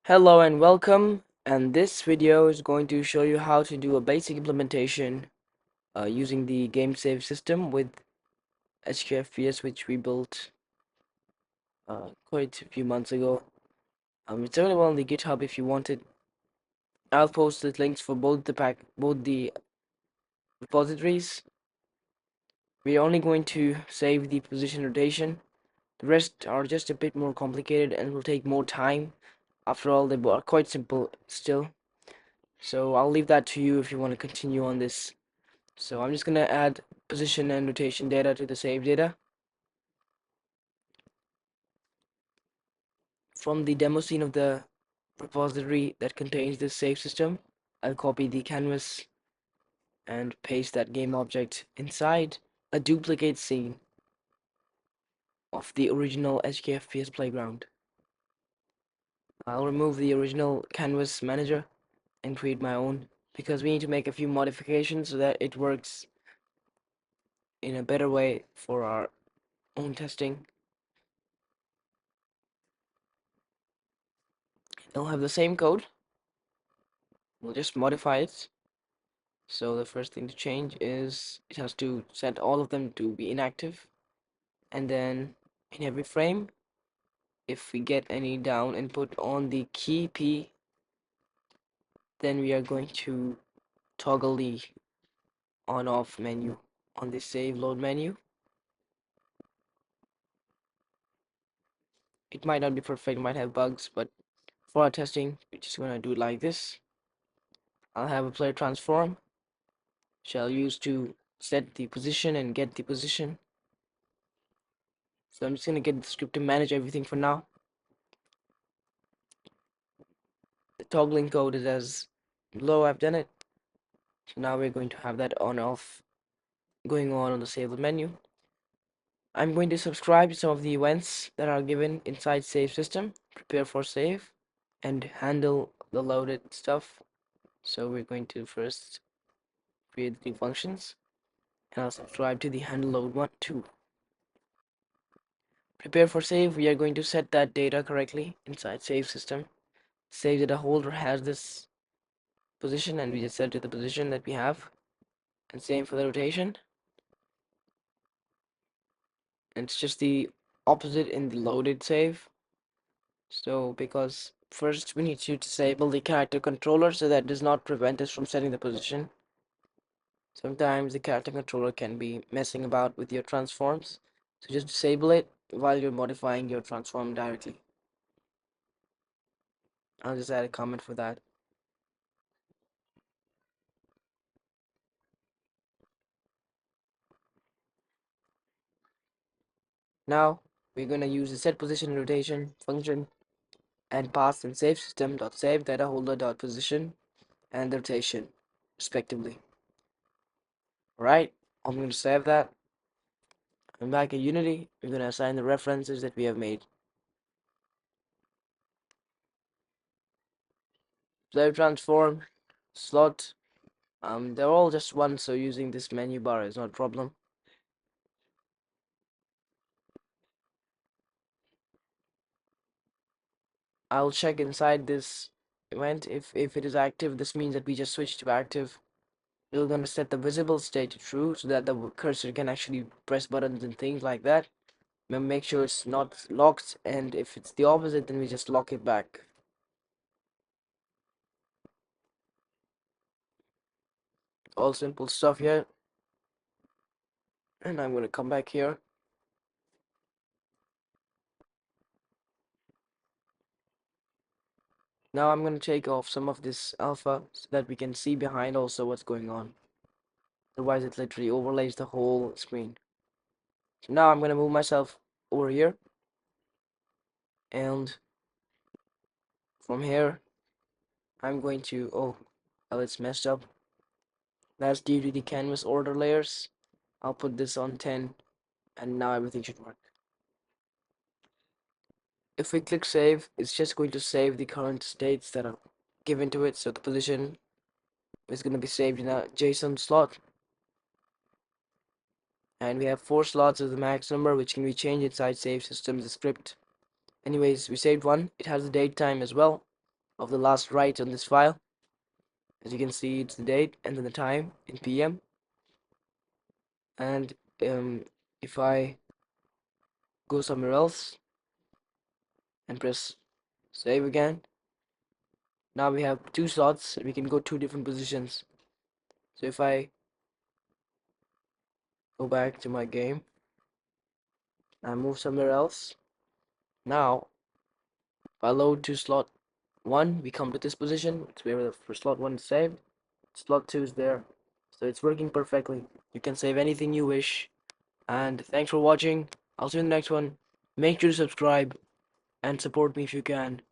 Hello and welcome, and this video is going to show you how to do a basic implementation using the game save system with HK FPS, which we built quite a few months ago. It's available on the GitHub if you want it. I'll post the links for both the repositories. We're only going to save the position rotation. The rest are just a bit more complicated and will take more time. After all, they are quite simple still. So I'll leave that to you if you want to continue on this. So I'm just gonna add position and rotation data to the save data. From the demo scene of the repository that contains this save system, I'll copy the canvas and paste that game object inside a duplicate scene of the original HK FPS playground. I'll remove the original canvas manager and create my own because we need to make a few modifications so that it works in a better way for our own testing. It'll have the same code. We'll just modify it. So the first thing to change is it has to set all of them to be inactive, and then in every frame, if we get any down input on the key P, then we are going to toggle the on off menu on the save load menu. It might not be perfect, might have bugs, but for our testing we're just going to do it like this. I'll have a player transform which I'll use to set the position and get the position. So I'm just going to get the script to manage everything for now. The toggling code is as below. I've done it. So now we're going to have that on off going on the save menu. I'm going to subscribe to some of the events that are given inside save system, prepare for save, and handle the loaded stuff. So we're going to first create the new functions, and I'll subscribe to the handle load one too. Prepare for save, we are going to set that data correctly inside save system. Save data holder has this position, and we just set to the position that we have, and same for the rotation. And it's just the opposite in the loaded save. So because first we need to disable the character controller so that does not prevent us from setting the position. Sometimes the character controller can be messing about with your transforms, so just disable it while you're modifying your transform directly. I'll just add a comment for that. Now we're going to use the set position rotation function and pass in save system.save data holder.position and the rotation respectively. Alright, I'm going to save that. I'm back in Unity. We're going to assign the references that we have made. Player transform, slot, they're all just one, so using this menu bar is not a problem. I'll check inside this event if it is active. This means that we just switched to active. We're going to set the visible state to true so that the cursor can actually press buttons and things like that. Make sure it's not locked, and if it's the opposite, then we just lock it back. All simple stuff here. And I'm going to come back here. Now I'm going to take off some of this alpha so that we can see behind also what's going on. Otherwise it literally overlays the whole screen. So now I'm going to move myself over here, and from here I'm going to, oh well, it's messed up. That's due to the canvas order layers. I'll put this on 10, and now everything should work. If we click save, it's just going to save the current states that are given to it. So the position is going to be saved in a JSON slot, and we have 4 slots as the max number, which can be changed inside save systems script. Anyways, we saved one. It has the date time as well. of the last write on this file. As you can see, it's the date and then the time in PM. And if I go somewhere else and press save again, now we have two slots and we can go two different positions. So if I go back to my game and move somewhere else, now if I load to slot 1, we come to this position. It's where for slot 1 is saved. Slot 2 is there. So it's working perfectly. You can save anything you wish. And thanks for watching. I'll see you in the next one. Make sure to subscribe and support me if you can.